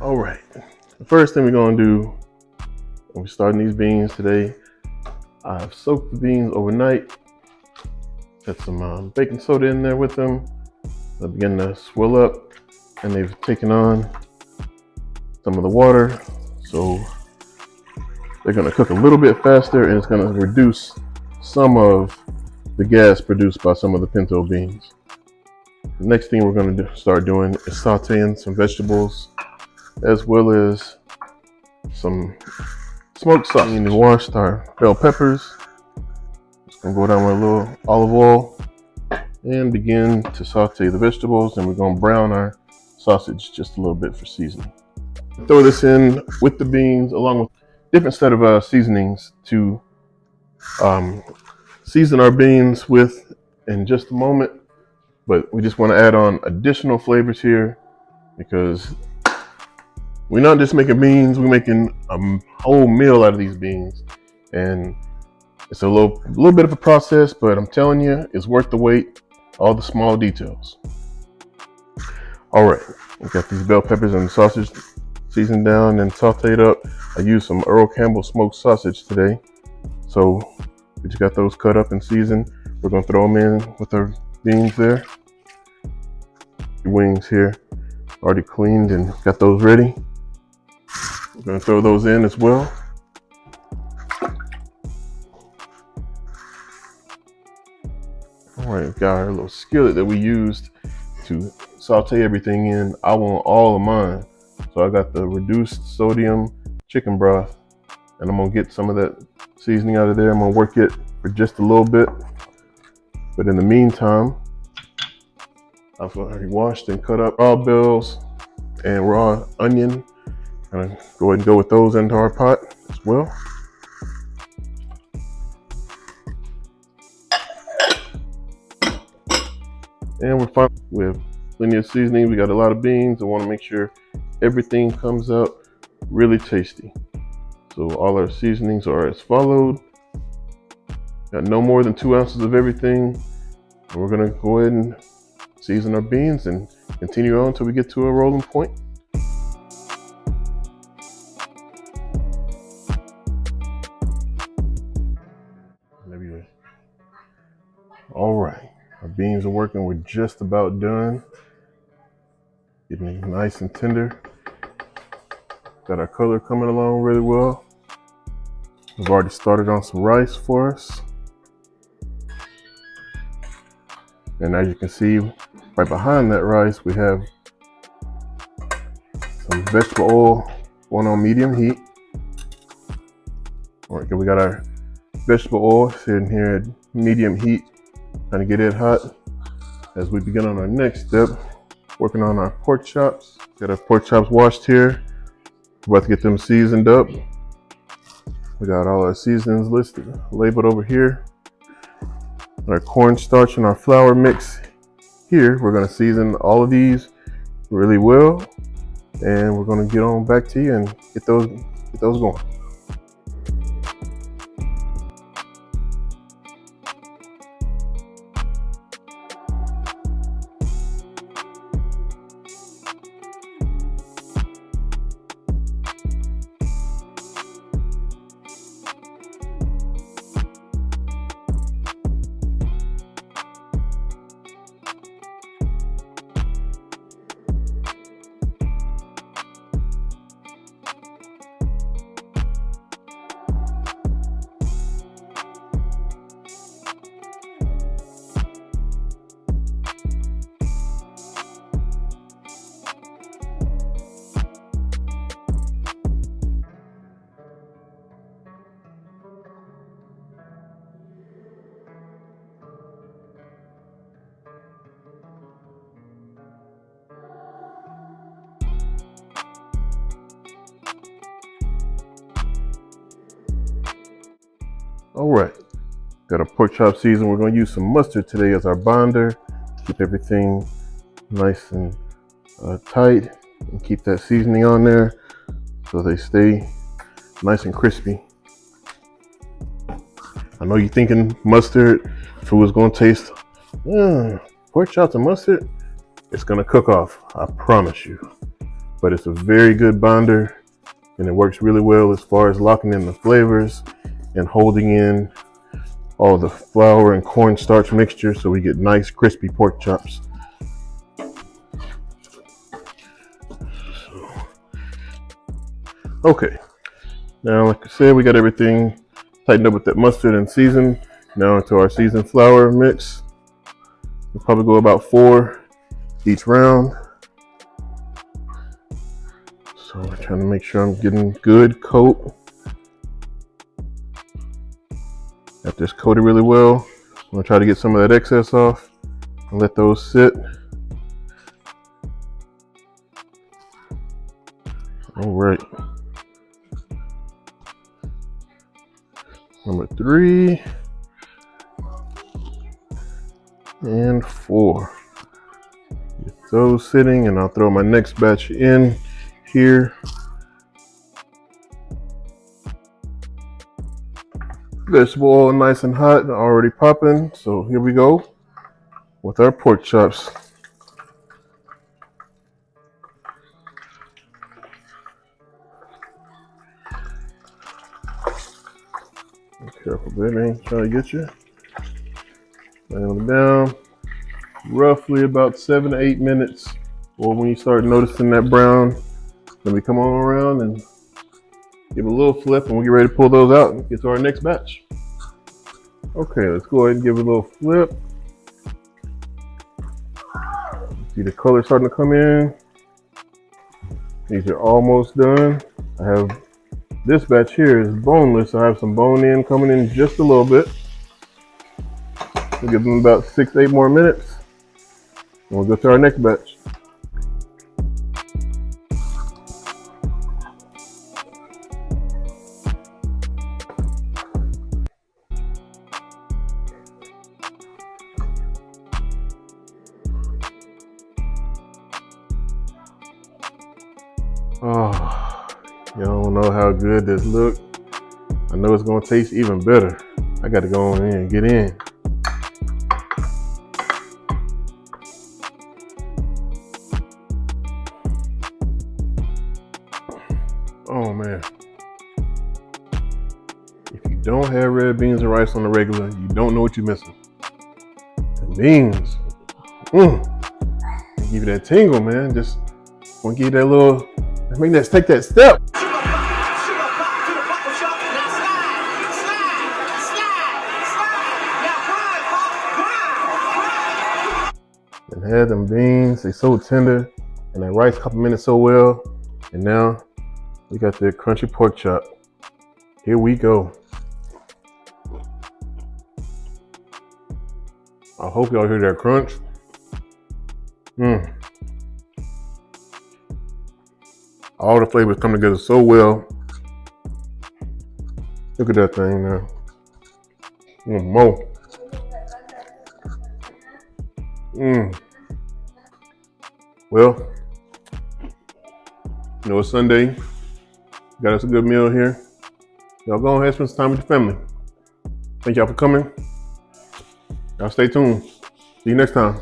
All right, the first thing we're gonna do when we're starting these beans today, I've soaked the beans overnight, got some baking soda in there with them. They begin to swell up and they've taken on some of the water. So they're gonna cook a little bit faster and it's gonna reduce some of the gas produced by some of the pinto beans. The next thing we're gonna start doing is sauteing some vegetables as well as some smoked sausage. And washed our bell peppers. Just gonna go down with a little olive oil and begin to saute the vegetables, and we're gonna brown our sausage just a little bit for seasoning. Throw this in with the beans along with different set of seasonings to season our beans with in just a moment. But we just want to add on additional flavors here because we're not just making beans, we're making a whole meal out of these beans. And it's a little bit of a process, but I'm telling you, it's worth the wait, all the small details. All right, we got these bell peppers and the sausage seasoned down and sauteed up. I used some Earl Campbell smoked sausage today. So we just got those cut up and seasoned. We're gonna throw them in with our beans there. The wings here, already cleaned and got those ready. We're gonna throw those in as well. All right, we've got our little skillet that we used to saute everything in. I want all of mine. So I got the reduced sodium chicken broth, and I'm gonna get some of that seasoning out of there. I'm gonna work it for just a little bit. But in the meantime, I've already washed and cut up raw bells and raw onion. I'm gonna go ahead and go with those into our pot as well. And we're fine with plenty of seasoning. We got a lot of beans. I want to make sure everything comes out really tasty. So all our seasonings are as followed. Got no more than 2 ounces of everything. And we're gonna go ahead and season our beans and continue on until we get to a rolling point. All right, our beans are working. We're just about done. Getting nice and tender. Got our color coming along really well. We've already started on some rice for us. And as you can see, right behind that rice, we have some vegetable oil going on medium heat. All right, we got our vegetable oil sitting here at medium heat, trying to get it hot as we begin on our next step, working on our pork chops. Got our pork chops washed here. We're about to get them seasoned up. We got all our seasonings listed, labeled over here. Our cornstarch and our flour mix here. We're gonna season all of these really well, and we're gonna get on back to you and get those going. All right, got our pork chop season. We're going to use some mustard today as our binder. Keep everything nice and tight and keep that seasoning on there so they stay nice and crispy. I know you're thinking mustard food is going to taste pork chops and mustard. It's going to cook off, I promise you. but it's a very good binder and it works really well as far as locking in the flavors and holding in all the flour and cornstarch mixture so we get nice crispy pork chops. Okay, now like I said, we got everything tightened up with that mustard and seasoned. Now into our seasoned flour mix. We'll probably go about 4 each round. So we're trying to make sure I'm getting good coat. Got this coated really well. I'm gonna try to get some of that excess off and let those sit. All right. Number 3 and 4. Get those sitting, and I'll throw my next batch in here. Vegetable oil nice and hot, already popping. So here we go with our pork chops. Be careful, baby, ain't trying to get you. Lay them down. Roughly about 7 to 8 minutes, or when you start noticing that brown, let me come on around and give it a little flip, and we'll get ready to pull those out and get to our next batch. Okay, let's go ahead and give it a little flip. See the color starting to come in. These are almost done. I have this batch here is boneless. I have some bone in coming in just a little bit. We'll give them about 6 to 8 more minutes, and we'll go to our next batch. Oh, you don't know how good this looks. I know it's gonna taste even better. I gotta go on in and get in. Oh man. If you don't have red beans and rice on the regular, you don't know what you're missing. The beans. Give you that tingle, man. Just want to give you that little, make that, take that step. And had them beans, they so tender, and that rice complemented so well. And now we got the crunchy pork chop. Here we go. I hope y'all hear that crunch. All the flavors come together so well. Look at that thing now. More. Well, you know, it's Sunday. Got us a good meal here. Y'all go ahead and spend some time with your family. Thank y'all for coming. Y'all stay tuned. See you next time.